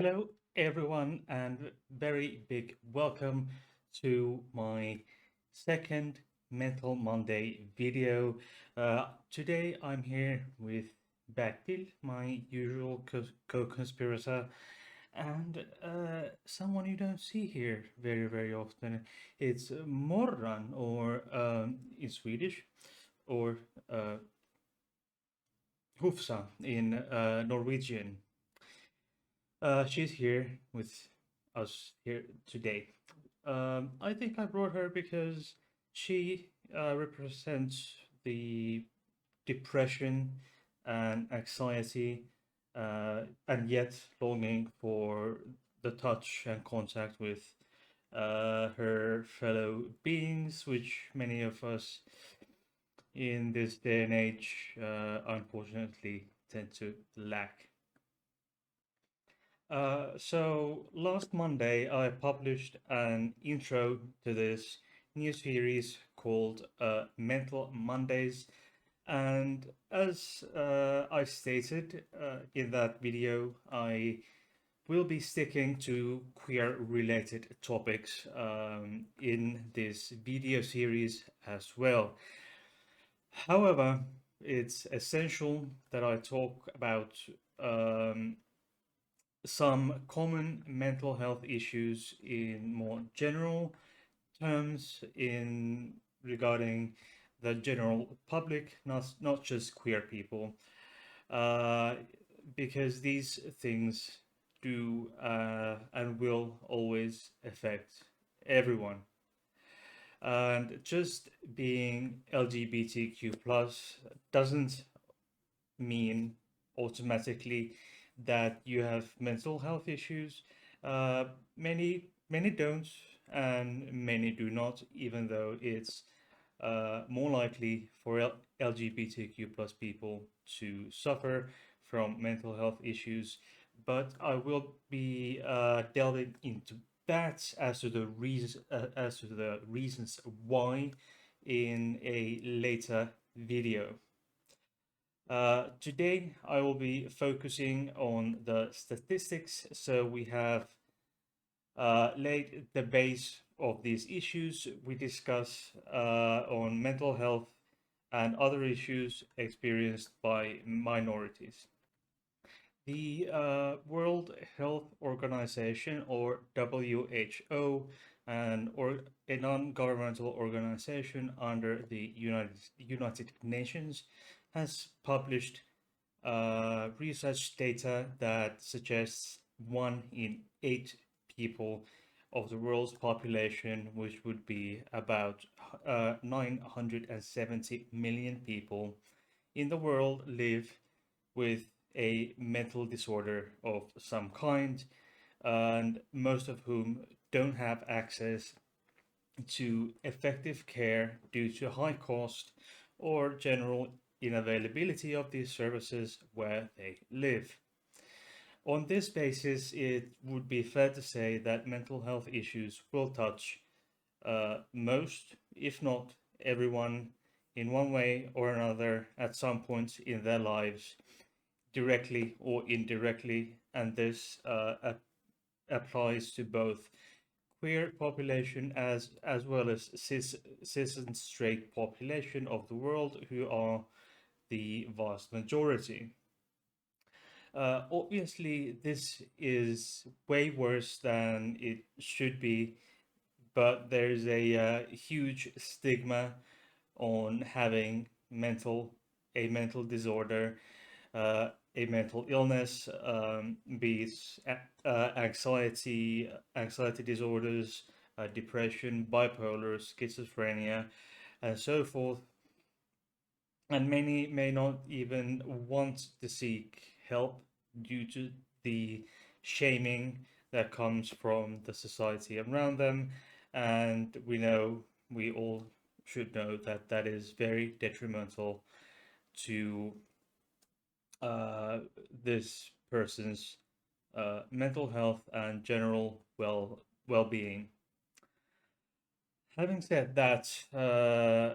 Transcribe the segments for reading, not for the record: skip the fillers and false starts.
Hello, everyone, and very big welcome to my second Mental Monday video. Today, I'm here with Bertil, my usual co-conspirator, and someone you don't see here very often. It's Morran, or in Swedish, or uh, Hufsa in Norwegian. She's here with us here today. I think I brought her because she represents the depression and anxiety, and yet longing for the touch and contact with her fellow beings, which many of us in this day and age unfortunately tend to lack. So last Monday, I published an intro to this new series called Mental Mondays. And as I stated in that video, I will be sticking to queer related topics in this video series as well. However, it's essential that I talk about um, some common mental health issues in more general terms in regarding the general public, not just queer people, uh, because these things do and will always affect everyone. And just being LGBTQ plus doesn't mean automatically that you have mental health issues. Many don't, and many do not, even though it's more likely for LGBTQ plus people to suffer from mental health issues. But I will be delving into that as to the reasons why in a later video. Today, I will be focusing on the statistics. So we have laid the base of these issues we discuss on mental health and other issues experienced by minorities. The World Health Organization, or WHO, or a non-governmental organization under the United Nations, has published research data that suggests 1 in 8 people of the world's population, which would be about 970 million people in the world, live with a mental disorder of some kind, and most of whom don't have access to effective care due to high cost or general inavailability of these services where they live. On this basis, it would be fair to say that mental health issues will touch most, if not everyone, in one way or another at some point in their lives, directly or indirectly, and this applies to both queer population as well as cis and straight population of the world, who are the vast majority. Obviously, this is way worse than it should be, but there's a huge stigma on having a mental disorder, a mental illness, be it anxiety disorders, depression, bipolar, schizophrenia, and so forth. And many may not even want to seek help due to the shaming that comes from the society around them. And we all should know that that is very detrimental to uh, this person's mental health and general well-being. Having said that,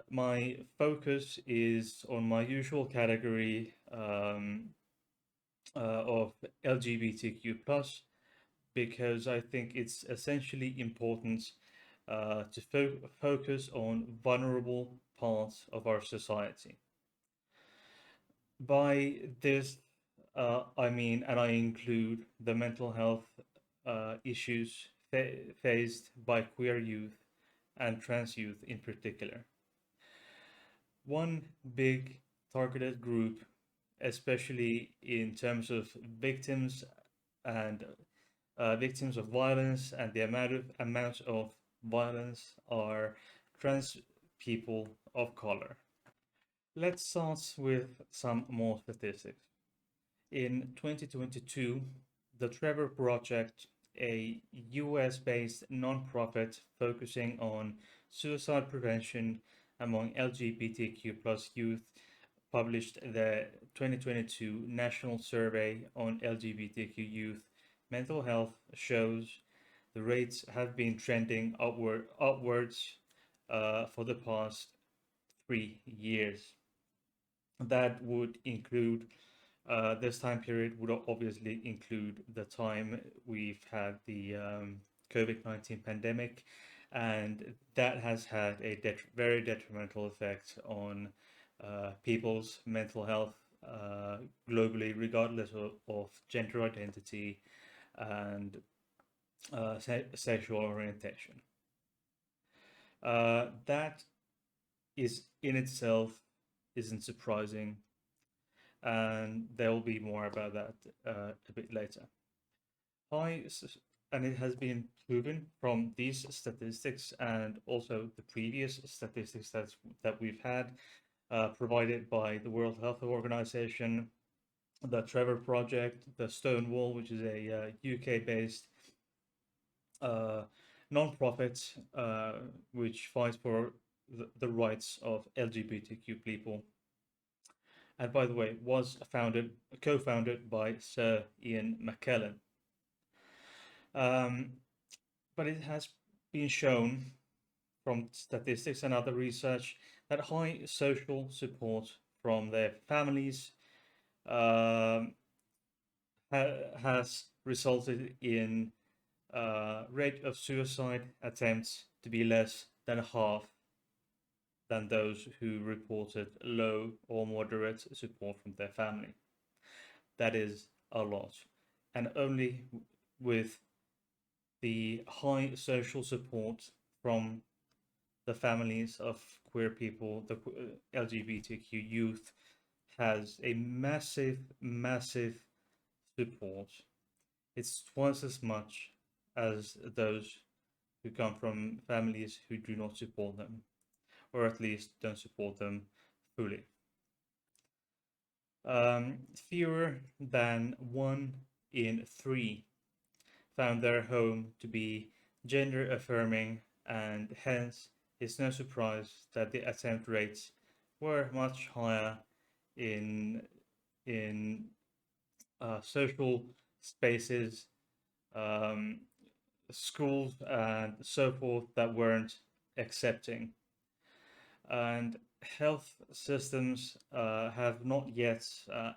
my focus is on my usual category of LGBTQ plus, because I think it's essentially important to focus on vulnerable parts of our society. By this, I mean, and I include the mental health issues faced by queer youth and trans youth in particular. One big targeted group, especially in terms of victims and victims of violence and the amount of violence, are trans people of color. Let's start with some more statistics. In 2022, the Trevor Project, a US based nonprofit focusing on suicide prevention among LGBTQ plus youth, published the 2022 National Survey on LGBTQ youth mental health, shows the rates have been trending upwards for the past 3 years. That would include this time period would obviously include the time we've had the COVID-19 pandemic, and that has had a very detrimental effect on people's mental health globally, regardless of gender identity and sexual orientation. That is in itself isn't surprising, and there will be more about that a bit later. High, and it has been proven from these statistics and also the previous statistics that we've had provided by the World Health Organization, the Trevor Project, the Stonewall, which is a UK-based uh, non-profit which fights for the rights of LGBTQ people, and by the way, was co-founded by Sir Ian McKellen. Um, but it has been shown from statistics and other research that high social support from their families um, has resulted in rate of suicide attempts to be less than half than those who reported low or moderate support from their family. That is a lot. And only with the high social support from the families of queer people, the LGBTQ youth, has a massive support. It's twice as much as those who come from families who do not support them, or at least don't support them fully. Fewer than 1 in 3 found their home to be gender affirming, and hence it's no surprise that the attempt rates were much higher in in social spaces, um, schools, and so forth that weren't accepting. And health systems have not yet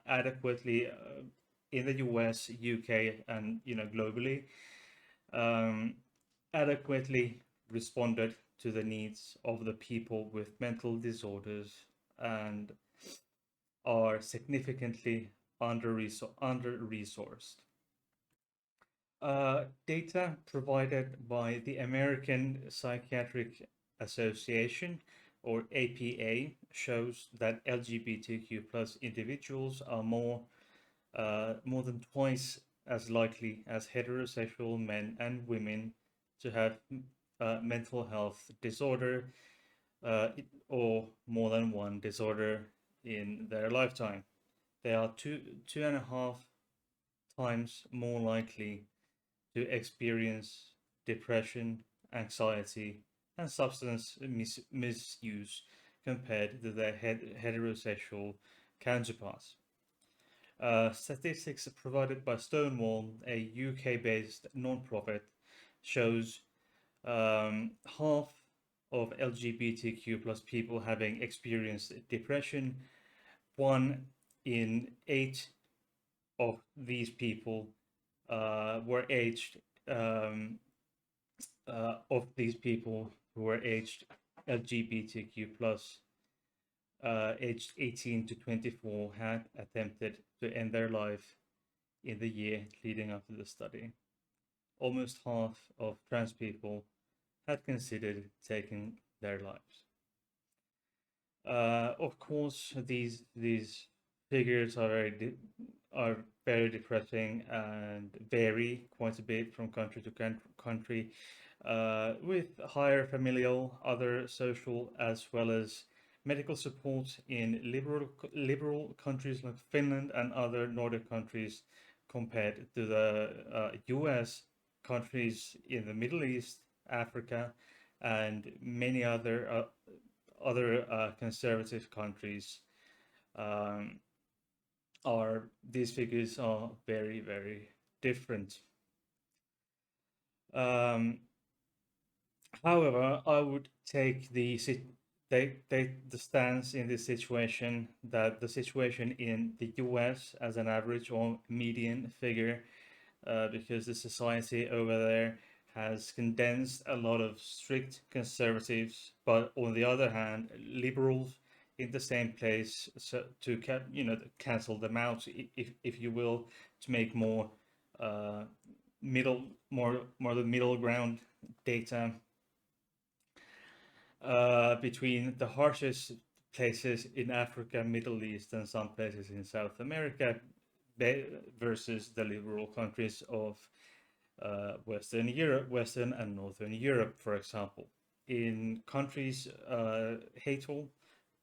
adequately, in the US, UK, and globally, um, adequately responded to the needs of the people with mental disorders, and are significantly under-resourced. Data provided by the American Psychiatric Association, or APA, shows that LGBTQ plus individuals are more than twice as likely as heterosexual men and women to have mental health disorder, or more than one disorder in their lifetime. They are two and a half times more likely to experience depression, anxiety, and substance misuse compared to their heterosexual counterparts. Statistics provided by Stonewall, a UK-based non-profit, shows half of LGBTQ plus people having experienced depression. 1 in 8 of these people were aged um, of these people who were aged LGBTQ plus, aged 18 to 24, had attempted to end their life in the year leading up to the study. Almost half of trans people had considered taking their lives. Of course, these figures are are very depressing and vary quite a bit from country to country, with higher familial, other social, as well as medical support in liberal countries like Finland and other Nordic countries, compared to the U.S. countries in the Middle East, Africa, and many other conservative countries. um, are These figures are very different. Um, However, I would take the stance in this situation that the situation in the US as an average or median figure, because the society over there has condensed a lot of strict conservatives, but on the other hand, liberals in the same place, so to cancel them out, if you will, to make more uh, more the middle ground data between the harshest places in Africa, Middle East, and some places in South America versus the liberal countries of Western Europe, Western and Northern Europe, for example. In countries hateful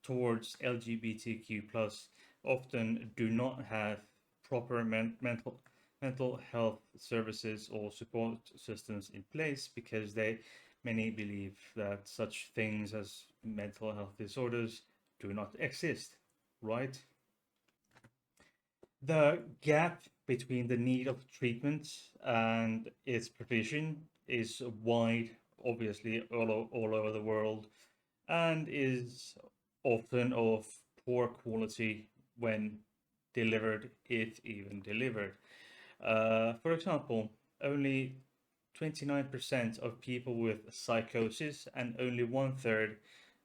towards LGBTQ plus often do not have proper mental health services or support systems in place because many believe that such things as mental health disorders do not exist, right? The gap between the need of treatment and its provision is wide, obviously, all over the world, and is often of poor quality when delivered, if even delivered. For example, only 29% of people with psychosis and only one third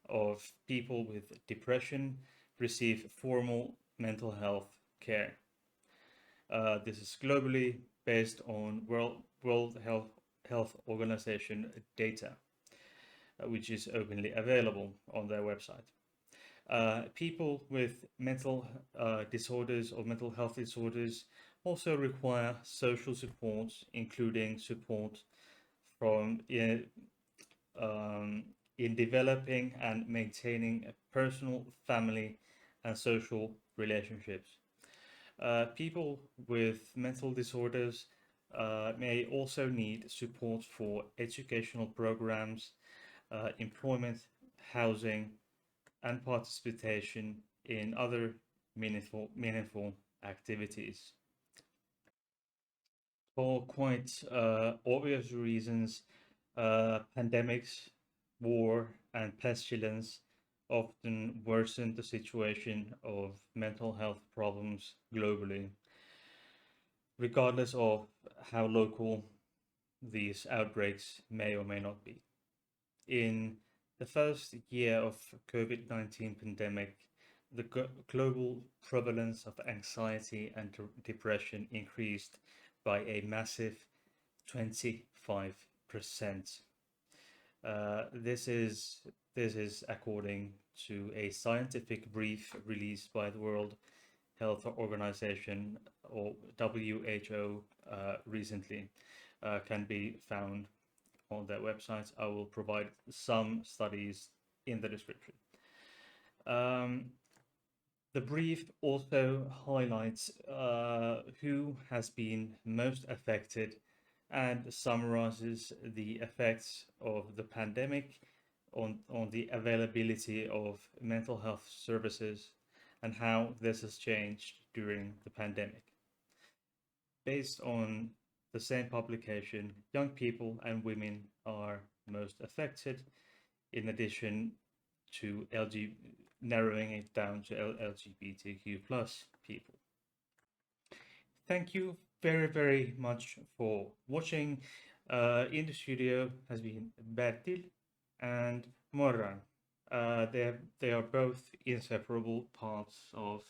of people with depression receive formal mental health care. This is globally based on World Health Organization data, which is openly available on their website. People with mental disorders or mental health disorders also require social support, including support from in developing and maintaining a personal, family, and social relationships. People with mental disorders may also need support for educational programs, employment, housing, and participation in other meaningful activities. For quite obvious reasons, pandemics, war, and pestilence often worsen the situation of mental health problems globally, regardless of how local these outbreaks may or may not be. In the first year of COVID-19 pandemic, the global prevalence of anxiety and depression increased by a massive 25%. This is according to a scientific brief released by the World Health Organization, or WHO, recently. Can be found on their websites. I will provide some studies in the description. Um, the brief also highlights who has been most affected and summarizes the effects of the pandemic on the availability of mental health services and how this has changed during the pandemic. Based on the same publication, young people and women are most affected, in addition to narrowing it down to LGBTQ plus people. Thank you very much for watching. In the studio has been Bertil and Morran. They are both inseparable parts of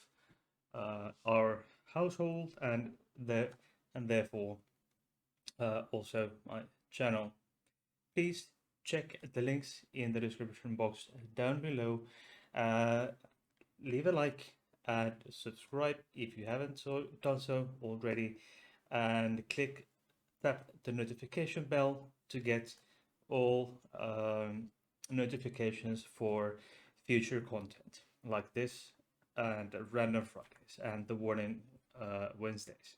our household and therefore also my channel. Please check the links in the description box down below. Uh, Leave a like and subscribe if you haven't done so already, and tap the notification bell to get all notifications for future content like this and Random Fridays and the Warning Wednesdays.